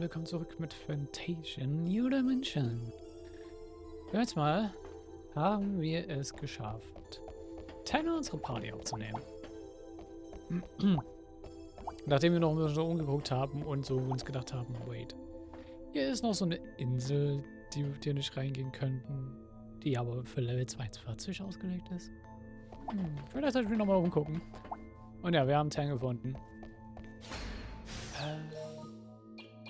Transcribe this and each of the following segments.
willkommen zurück mit Fantasian, New Dimension. Jetzt mal haben wir es geschafft, Teil unserer Party aufzunehmen. Nachdem wir noch ein bisschen umgeguckt haben und so uns gedacht haben, wait, hier ist noch so eine Insel, die wir nicht reingehen könnten, die aber für Level 42 ausgelegt ist. Vielleicht sollte ich mich nochmal umgucken. Und ja, wir haben Tang gefunden.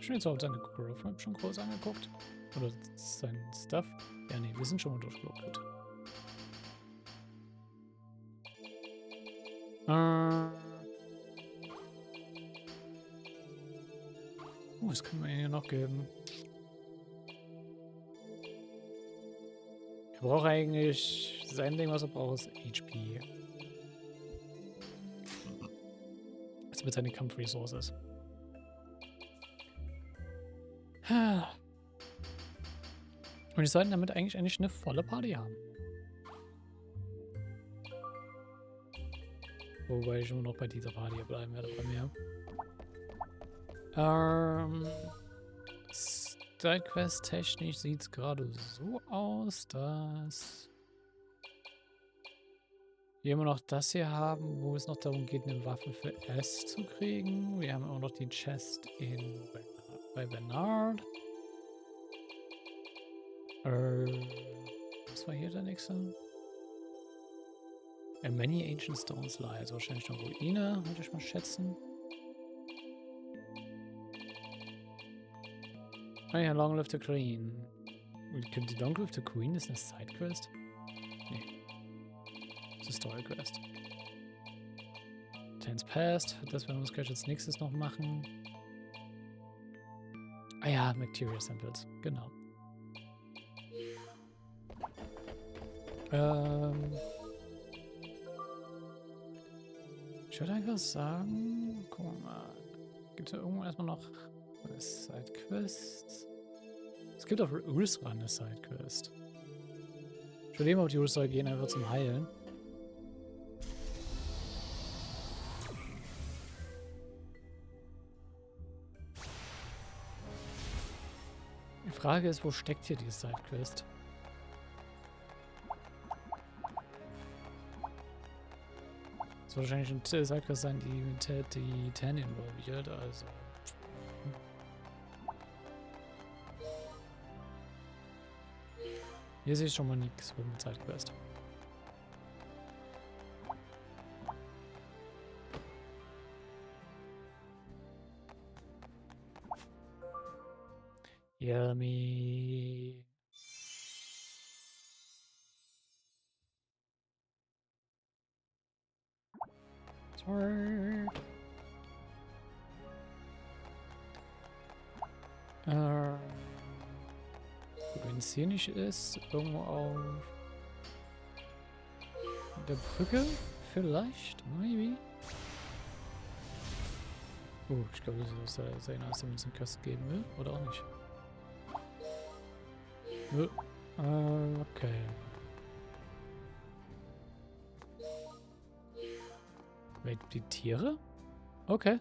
Schon jetzt auf seine Growth Map schon groß angeguckt? Oder sein Stuff? Ja, nee, wir sind schon mal durchgeguckt. Was können wir hier noch geben? Er braucht eigentlich sein Ding, was er braucht, ist HP. Das mit seinen Kampfresources. Und wir sollten damit eigentlich eine volle Party haben. Wobei ich immer noch bei dieser Party bleiben werde bei mir. Sidequest technisch sieht es gerade so aus, dass wir immer noch das hier haben, wo es noch darum geht, eine Waffe für S zu kriegen. Wir haben auch noch die Chest bei Bernard. Was war hier der nächste? Many Ancient Stones Lie. Also wahrscheinlich eine Ruine, würde ich mal schätzen. Ah ja, Long Live the Queen. Die Long Live the Queen ist eine Sidequest? Nee. Das ist eine Story Quest. Times Past. Das werden wir uns gleich als nächstes noch machen. Ah ja, Bacteria Samples. Genau. Ich würde einfach sagen, guck mal, gibt es ja irgendwo erstmal noch eine Sidequest? Es gibt auf Ursa eine Sidequest. Ich würde eben auf die Ursa gehen, einfach zum Heilen. Die Frage ist, wo steckt hier die Sidequest? Das soll wahrscheinlich eine Sidequest sein, die Tan involviert, also. Hier sehe ich schon mal nichts mit Sidequest. Yummy. Sorry. Wenn es hier nicht ist, irgendwo auf der Brücke? Vielleicht? Maybe? Ich glaube, das ist sein, dass er uns einen Quest geben will. Oder auch nicht. Okay. Wait, die Tiere? Okay.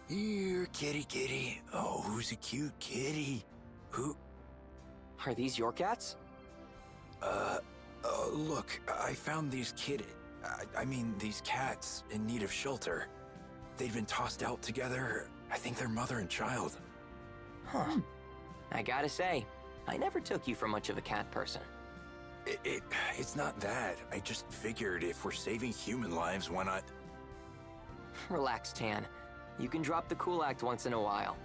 Here, kitty kitty. Oh, who's a cute kitty? Who? Are these your cats? Look, I found these these cats in need of shelter. They'd been tossed out together. I think they're mother and child. Huh. I gotta say, I never took you for much of a cat person. It's not that. I just figured if we're saving human lives, why not? Relax, Tan. You can drop the cool act once in a while.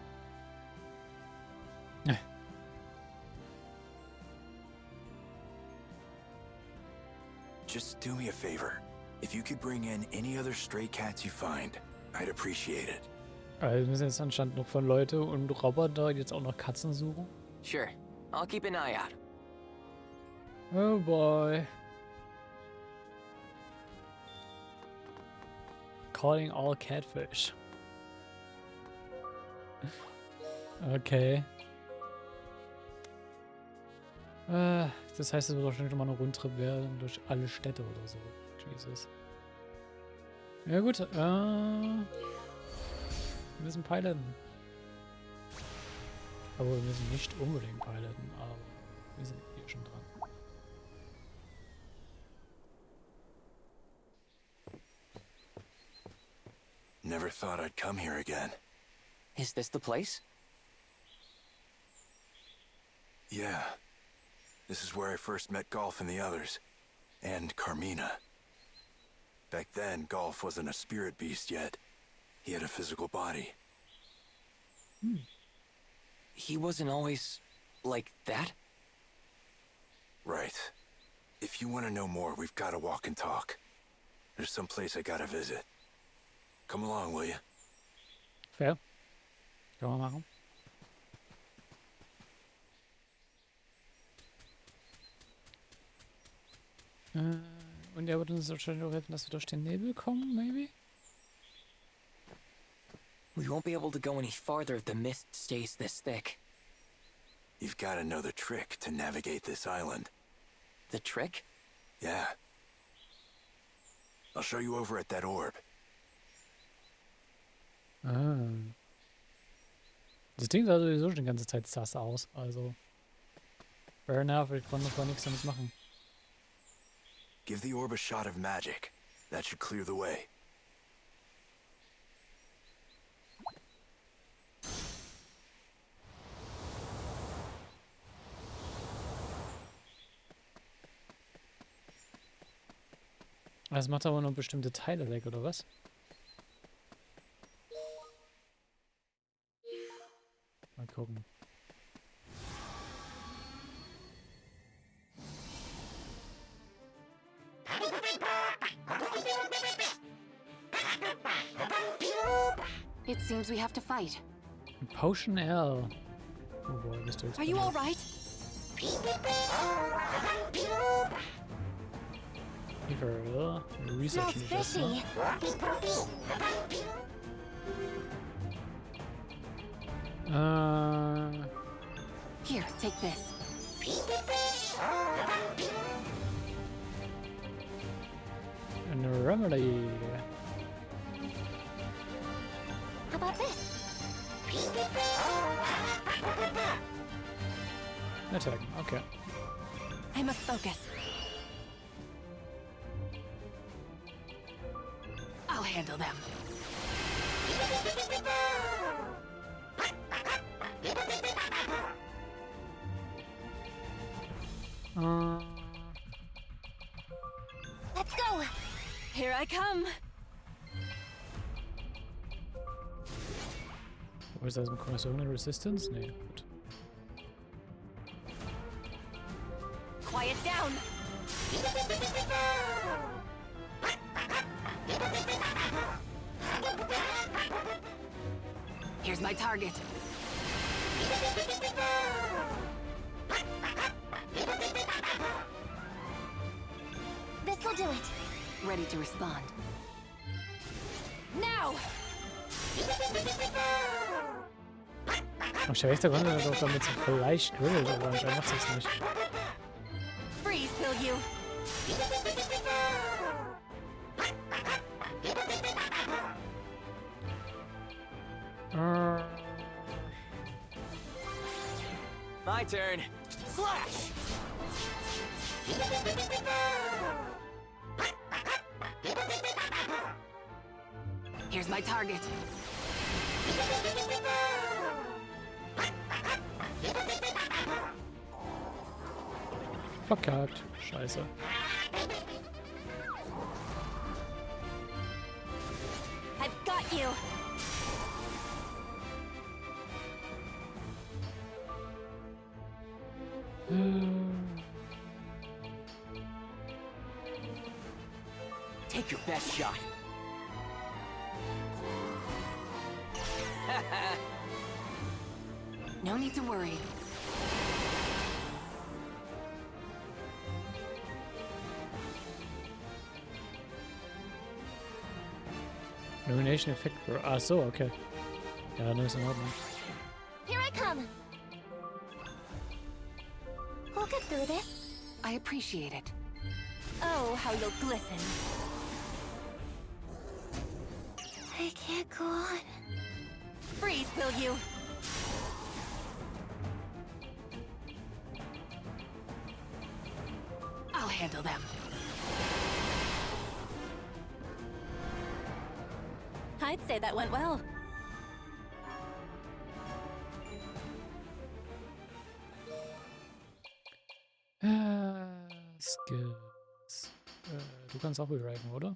Just do me a favor. If you could bring in any other stray cats you find, I'd appreciate it. Wir müssen jetzt anscheinend noch von Leute und Roboter jetzt auch noch Katzen suchen. Sure. I'll keep an eye out. Oh boy. Calling all catfish. Okay. Das heißt, es wird wahrscheinlich nochmal eine Rundtrip werden durch alle Städte oder so. Jesus. Ja gut, wir müssen peilen. Aber wir müssen nicht unbedingt piloten, aber wir sind hier schon dran. Never thought I'd come here again. Is this the place? Yeah. This is where I first met Golf and the others. And Carmina. Back then, Golf wasn't a spirit beast yet. He had a physical body. He wasn't always like that? Right. If you want to know more, we've got to walk and talk. There's some place I gotta visit. Come along, will you? Fair. Können wir machen. Und er wird uns wahrscheinlich auch helfen, dass wir durch den Nebel kommen, maybe? We won't be able to go any farther if the mist stays this thick. You've got to know the trick to navigate this island. The trick? Yeah. I'll show you over at that orb. Ah. Das Ding sah sowieso schon die ganze Zeit sass aus, also. Fair enough, ich konnte noch nichts damit machen. Give the orb a shot of magic. That should clear the way. Das macht aber nur bestimmte Teile weg, oder was? Mal gucken. It seems we have to fight. Potion L. Oh boy, bist du Are you all right? Research nicht erst mal. Here, take this. And a remedy. How about this? Attack, okay. I must focus. I'll handle them. Let's go. Here I come. Wo ist das? Bekomme ich irgendeine Resistance? Nee, gut. Quiet down. Here's my target. This'll do it. Ready to respond. Now! Ich weiß, der konnte doch damit so vielleicht grillen, aber anscheinend macht es nicht. Freeze, will you? My turn. Slash! Here's my target. Verkackt. Scheiße. I've got you. Take your best shot. No need to worry. Illumination Effect. Ah, so, okay. Ja, dann ist in Ordnung. Here I come. We'll get through this. I appreciate it. Oh, how you'll glisten. I can't go on. Freeze, will you? handle them. I'd say that went well. Skills. Du kannst auch rewriten, oder? Ja.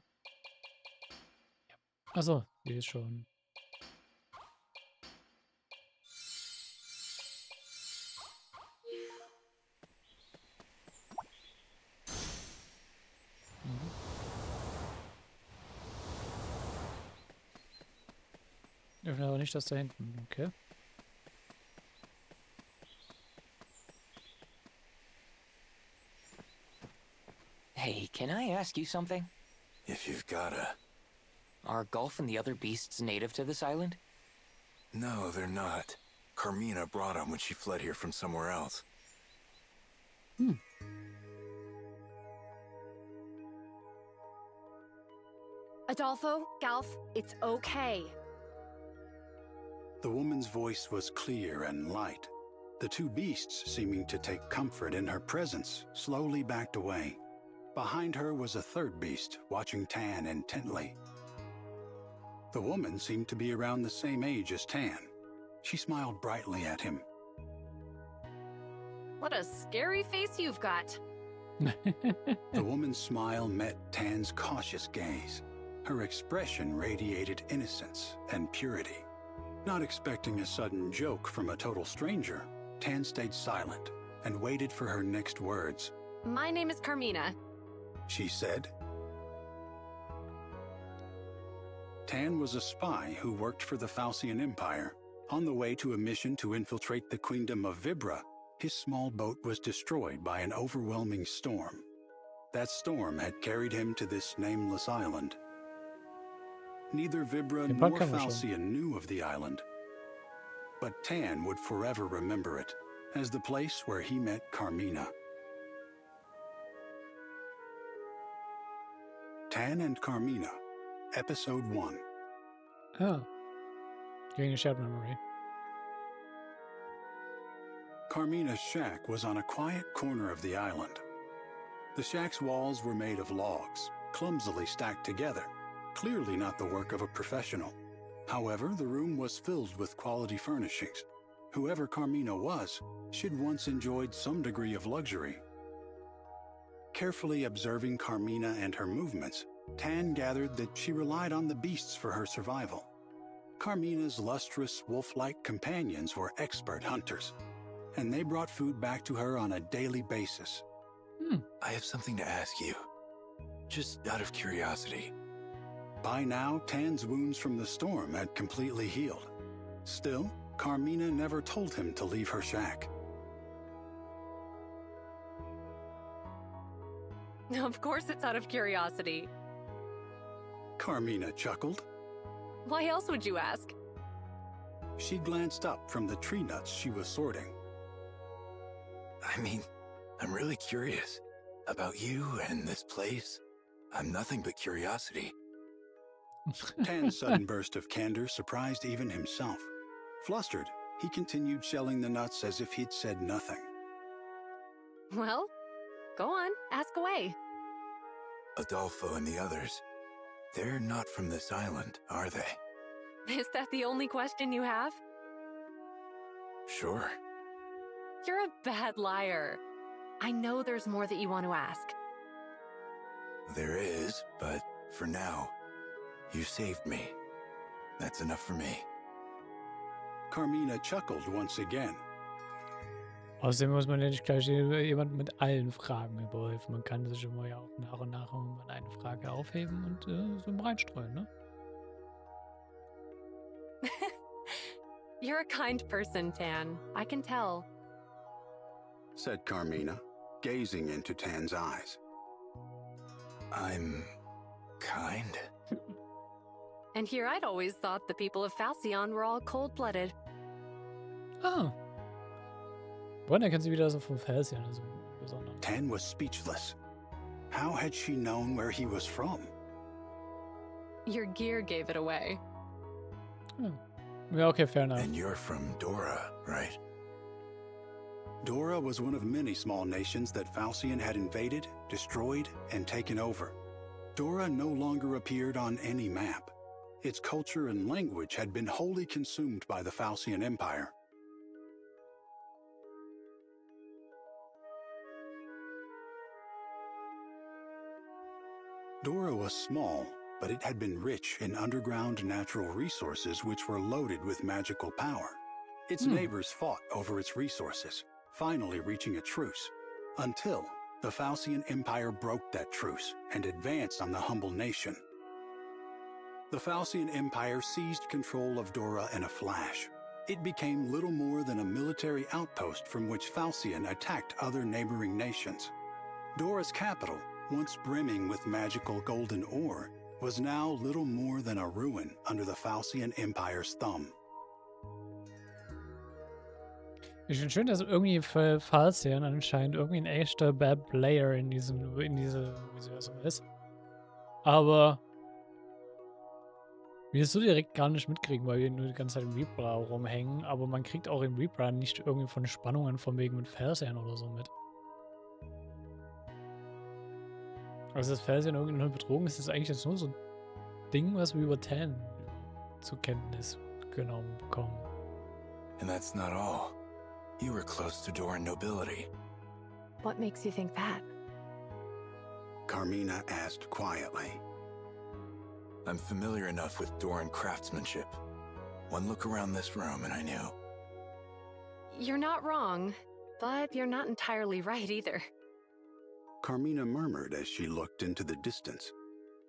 Achso, die ist schon. Öffne aber nicht das da hinten, okay? Hey, can I ask you something? If you've gotta. Are Golf and the other beasts native to this island? No, they're not. Carmina brought them when she fled here from somewhere else. Adolfo, Galf, it's okay. The woman's voice was clear and light. The two beasts, seeming to take comfort in her presence, slowly backed away. Behind her was a third beast, watching Tan intently. The woman seemed to be around the same age as Tan. She smiled brightly at him. What a scary face you've got. The woman's smile met Tan's cautious gaze. Her expression radiated innocence and purity. Not expecting a sudden joke from a total stranger, Tan stayed silent and waited for her next words. My name is Carmina. She said. Tan was a spy who worked for the Fantasian Empire. On the way to a mission to infiltrate the Queendom of Vibra, his small boat was destroyed by an overwhelming storm. That storm had carried him to this nameless island. Neither Vibra nor Fantasian knew of the island, but Tan would forever remember it as the place where he met Carmina. Tan and Carmina, Episode 1. Oh. Getting a shared memory. Carmina's shack was on a quiet corner of the island. The shack's walls were made of logs, clumsily stacked together, clearly not the work of a professional. However, the room was filled with quality furnishings. Whoever Carmina was, she'd once enjoyed some degree of luxury. Carefully observing Carmina and her movements, Tan gathered that she relied on the beasts for her survival. Carmina's lustrous, wolf-like companions were expert hunters, and they brought food back to her on a daily basis. I have something to ask you. Just out of curiosity. By now, Tan's wounds from the storm had completely healed. Still, Carmina never told him to leave her shack. Of course it's out of curiosity. Carmina chuckled. Why else would you ask? She glanced up from the tree nuts she was sorting. I mean, I'm really curious about you and this place. I'm nothing but curiosity. Tan's sudden burst of candor surprised even himself. Flustered, he continued shelling the nuts as if he'd said nothing. Well, go on, ask away. Adolfo and the others, they're not from this island, are they? Is that the only question you have? Sure. You're a bad liar. I know there's more that you want to ask. There is, but for now, you saved me. That's enough for me. Carmina chuckled once again. Außerdem muss man ja nicht gleich jemanden mit allen Fragen überhelfen. Man kann sich immer ja auch nach und nach irgendwann eine Frage aufheben und so reinstreuen, ne? You're a kind person, Tan. I can tell. Said Carmina, gazing into Tan's eyes. I'm kind? And here I'd always thought the people of Fantasian were all cold-blooded. Ah. Woran erkennt sie wieder so vom Fantasian, also besonders? Tan was speechless. How had she known where he was from? Your gear gave it away. Ja, okay, fair enough. And you're from Dora, right? Dora was one of many small nations that Fantasian had invaded, destroyed, and taken over. Dora no longer appeared on any map. Its culture and language had been wholly consumed by the Fantasian Empire. Dora was small, but it had been rich in underground natural resources which were loaded with magical power. Its neighbors fought over its resources, finally reaching a truce, until the Fantasian Empire broke that truce and advanced on the humble nation. The Fantasian Empire seized control of Dora in a flash. It became little more than a military outpost from which Fantasian attacked other neighboring nations. Dora's capital, once brimming with magical golden ore, was now little more than a ruin under the Fantasian Empire's thumb. Ich finde schön, dass irgendwie für Fantasian anscheinend irgendwie ein echter Bad Player in diese Universum ist. Aber wir es so direkt gar nicht mitkriegen, weil wir nur die ganze Zeit im Reaper rumhängen. Aber man kriegt auch im Reaper nicht irgendwie von Spannungen von wegen mit Fantasian oder so mit. Also das Fantasian irgendwie nur betrogen ist, ist eigentlich jetzt nur so ein Ding, was wir über Tan zur Kenntnis genommen bekommen. And that's not all. You were close to Doran nobility. What makes you think that? Carmina asked quietly. I'm familiar enough with Doran craftsmanship. One look around this room and I knew. You're not wrong, but you're not entirely right either. Carmina murmured as she looked into the distance.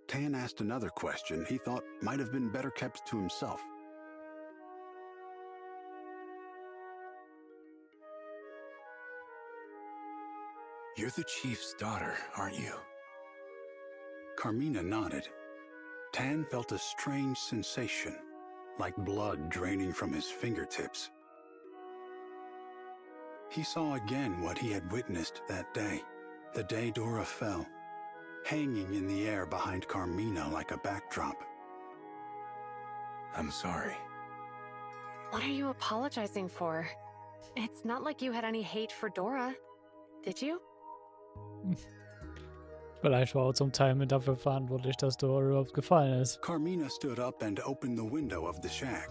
Tan asked another question he thought might have been better kept to himself. You're the chief's daughter, aren't you? Carmina nodded. Tan felt a strange sensation, like blood draining from his fingertips. He saw again what he had witnessed that day, the day Dora fell, hanging in the air behind Carmina like a backdrop. I'm sorry. What are you apologizing for? It's not like you had any hate for Dora, did you? Vielleicht war er zum Teil mit dafür verantwortlich, dass Dora überhaupt gefallen ist. Carmina stood up and opened the window of the shack.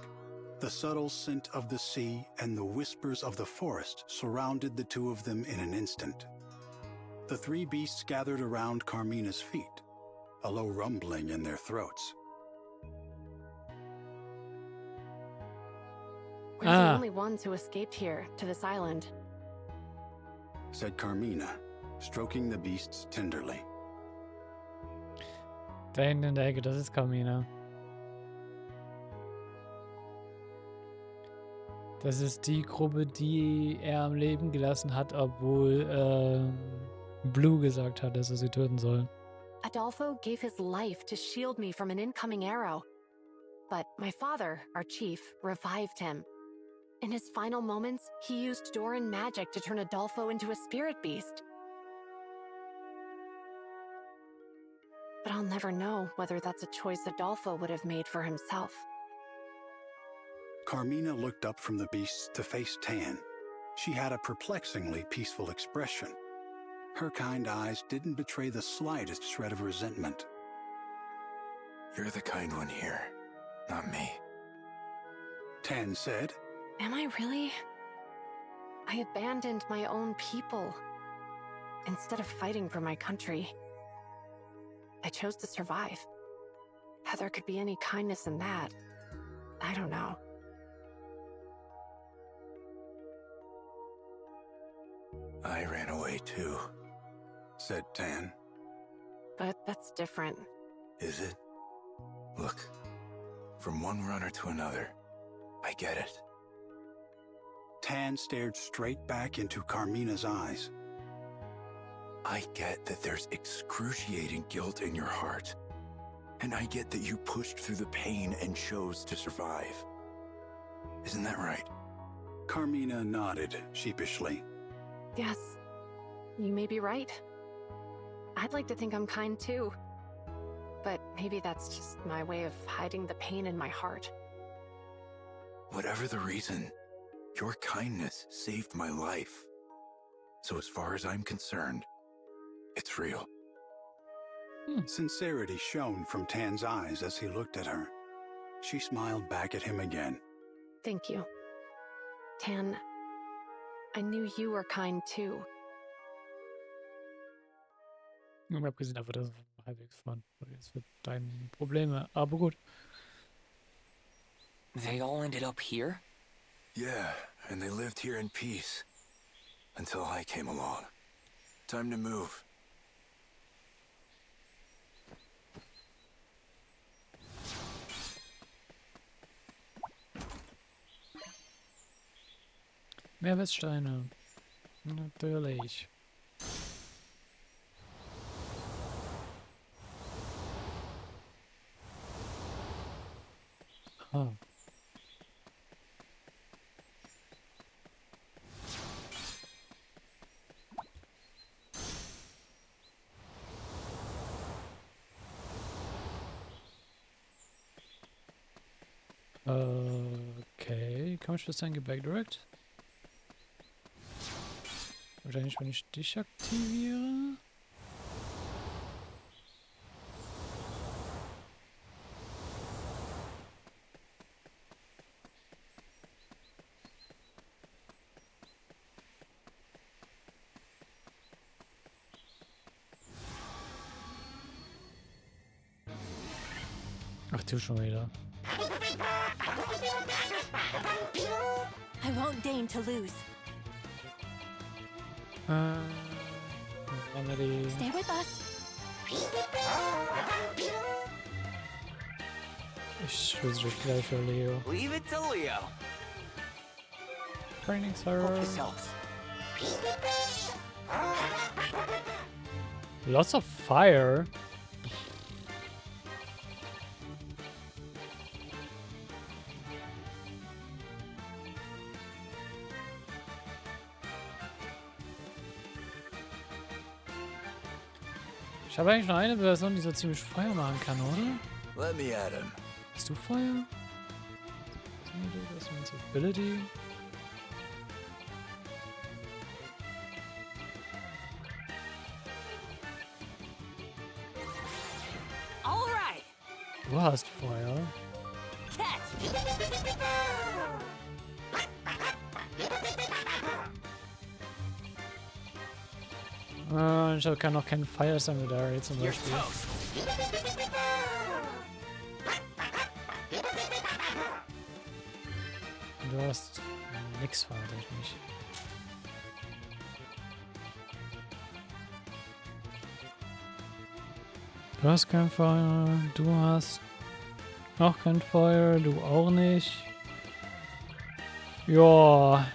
The subtle scent of the sea and the whispers of the forest surrounded the two of them in an instant. The three beasts gathered around Carmina's feet, a low rumbling in their throats. We're the only ones who escaped here, to this island. Said Carmina, stroking the beasts tenderly. Da hinten in der Ecke, das ist Carmina. Das ist die Gruppe, die er am Leben gelassen hat, obwohl Blue gesagt hat, dass er sie töten soll. Adolfo gave his life to shield me from an incoming arrow. But my father, our chief, revived him. In his final moments, he used Doran magic to turn Adolfo into a spirit beast. But I'll never know whether that's a choice Adolfo would have made for himself. Carmina looked up from the beasts to face Tan. She had a perplexingly peaceful expression. Her kind eyes didn't betray the slightest shred of resentment. You're the kind one here, not me. Tan said. Am I really? I abandoned my own people. Instead of fighting for my country, I chose to survive. How there could be any kindness in that, I don't know. I ran away too, said Tan. But that's different. Is it? Look, from one runner to another, I get it. Tan stared straight back into Carmina's eyes. I get that there's excruciating guilt in your heart. And I get that you pushed through the pain and chose to survive. Isn't that right? Carmina nodded sheepishly. Yes, you may be right. I'd like to think I'm kind too. But maybe that's just my way of hiding the pain in my heart. Whatever the reason, your kindness saved my life. So as far as I'm concerned, it's real. Sincerity shone from Tan's eyes as he looked at her. She smiled back at him again. Thank you. Tan, I knew you were kind too. Ich habe gesehen, aber das war halbwegs fun. Jetzt wird deine Probleme. Aber gut. They all ended up here? Yeah, and they lived here in peace. Until I came along. Time to move. Mehrwertsteine. Natürlich. Ah. Okay, kann ich das dann back direct? Wahrscheinlich, wenn ich dich aktiviere. Ach du schon wieder. I won't deign to lose. Remedy. Stay with us. Ich schwitze dich gleich für Leo. Leave it to Leo. Training Hope Server. this helps. Lots of fire. Ich habe eigentlich nur eine Version, die so ziemlich Feuer machen kann, oder? Let me at him. Hast du Feuer? Das ist Ability. All right. Du hast Feuer. Catch. Ich kann noch kein Fire Samurai zum You're Beispiel. toast. Du hast nix Feuer durch mich. Du hast kein Feuer, du hast auch kein Feuer, du auch nicht. Ja.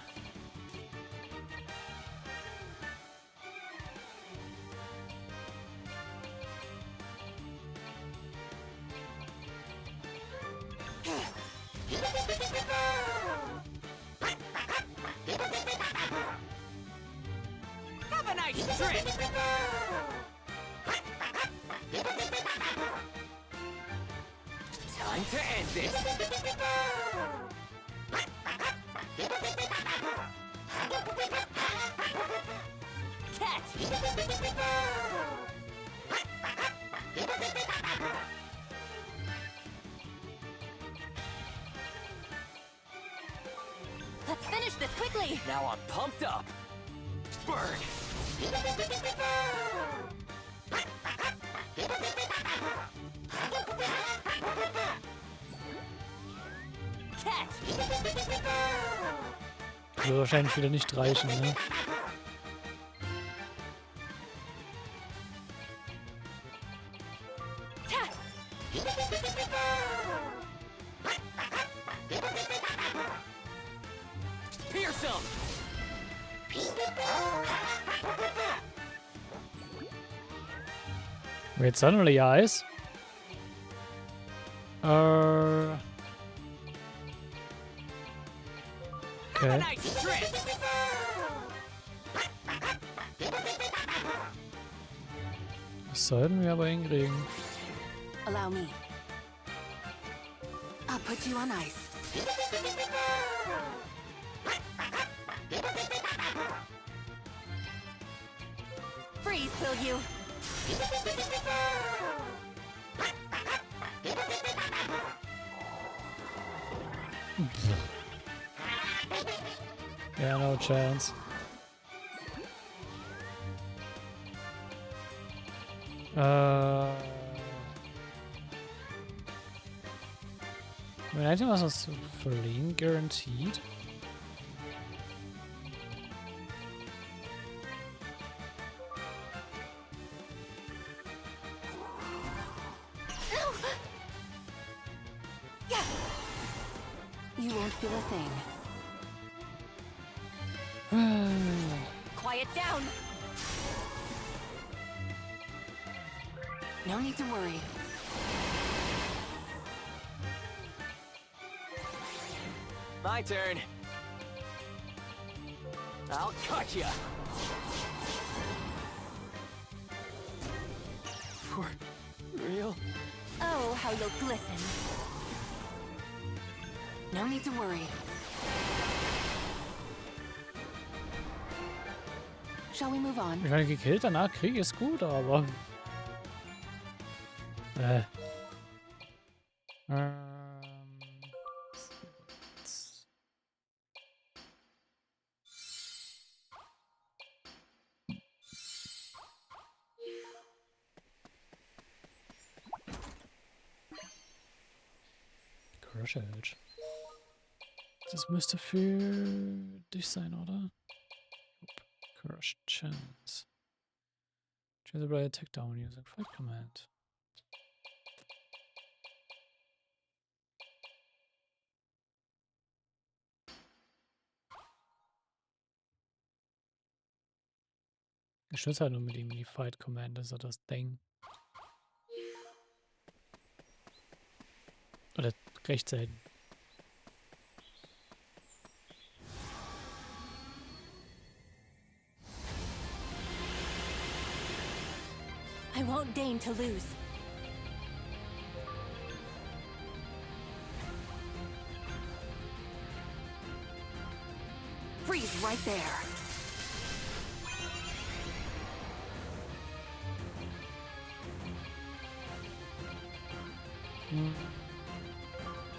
Have a nice trip. Time to end this. Catch. Let's finish this quickly. Now I'm pumped up. Burn. Catch. Wird wahrscheinlich wieder nicht reichen, ne? Pierce him. Wait, suddenly eyes? Have a Okay. nice trip. Das sollten wir aber hinkriegen. Allow me. I'll put you on ice. will you? Yeah, no chance. I mean, I think was das Fliehen guaranteed. You won't feel a thing. Quiet down. No need to worry. My turn. I'll cut ya. For real? Oh, how you'll glisten. No need to worry. Shall we move on? Ich meine, gekillt danach Krieg ist gut, aber... Crushage. Das müsste für dich sein, oder? Crush Chance. Choose a attack down using fight command. Ich schütze halt nur mit ihm in die Fight Command, das ist ja das Ding. Oder recht selten. I won't deign to lose. Freeze right there.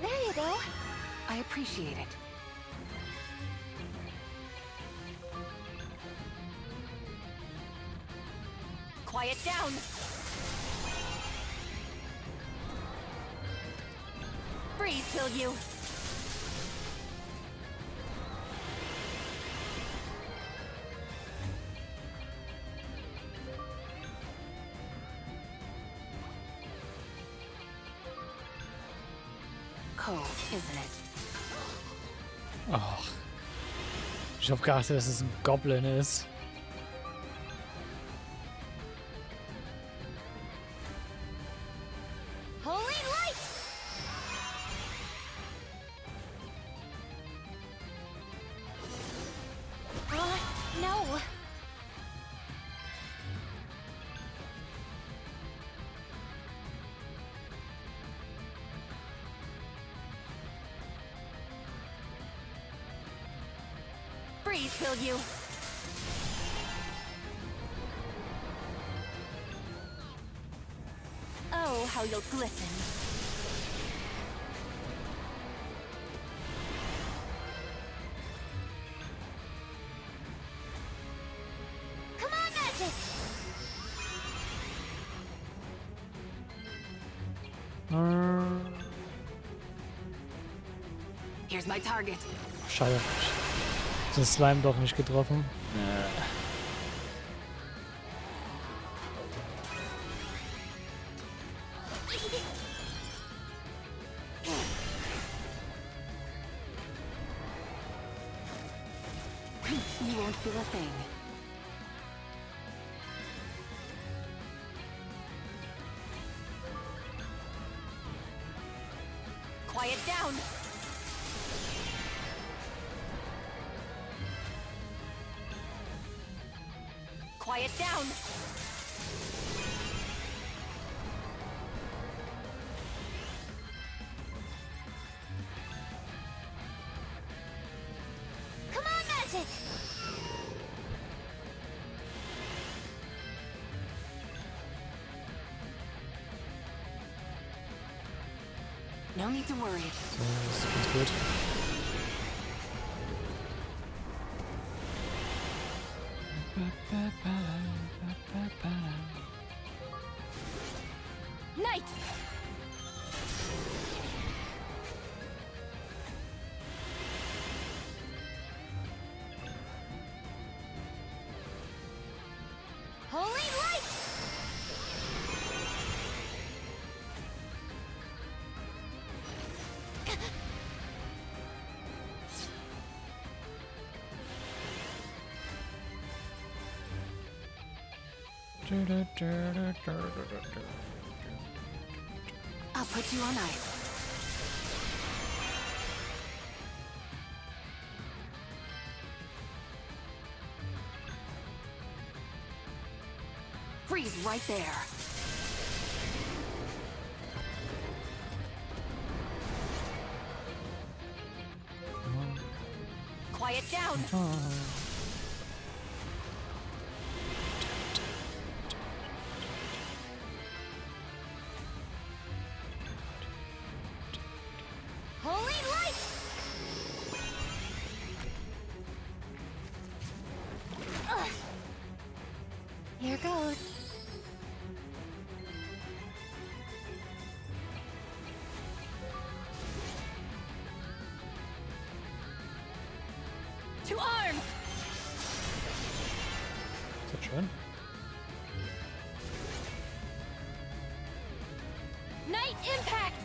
There you go. I appreciate it. Quiet down. Freeze, will you? Cold, isn't it? Ach. Ich hab geachtet, dass es ein Goblin ist. Holy light! No. Freeze, will you? Oh, how you'll glisten. Come on, magic! Here's my target. Schade. Den Slime doch nicht getroffen. You won't feel a thing. Quiet down. Quiet down. Come on, magic. No need to worry. So, das ist ganz gut. Knight! Holy light! I'll put you on ice. Freeze right there. Quiet down. Holy light! Ugh. Here goes. To arms! Ist das schön? Night impact!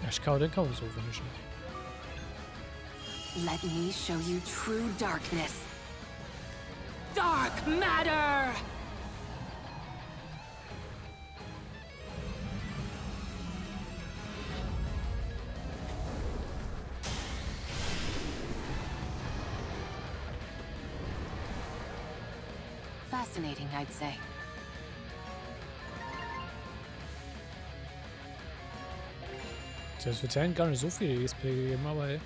Ja, ich kaufe den so, wenn ich nicht. Let me show you true darkness. Dark matter! Fascinating, I'd say. Das wird ja gar nicht so viele ESP gegeben, aber ey.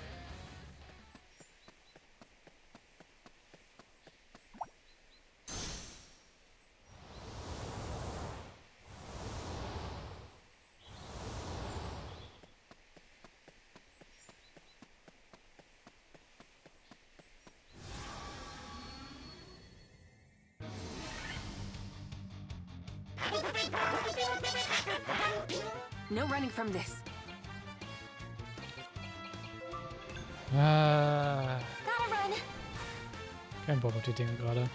No running from this. Ah, Gotta run. kein Bock auf die Dinge gerade.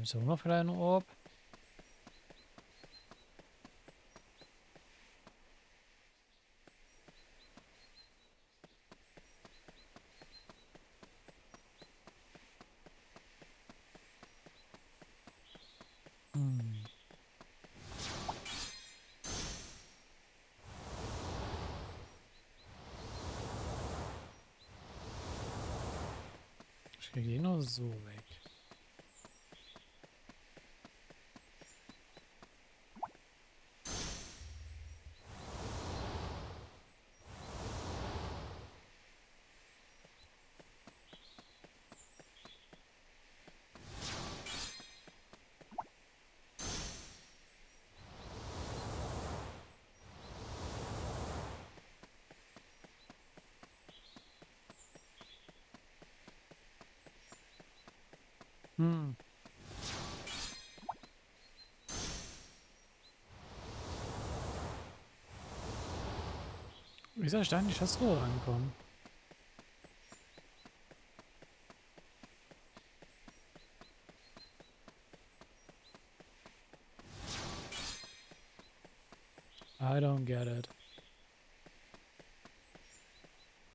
So, noch vielleicht ein Orb. Ich kriege ihn nur so weg. Wie soll ich da nicht das Rohr rankommen? I don't get it.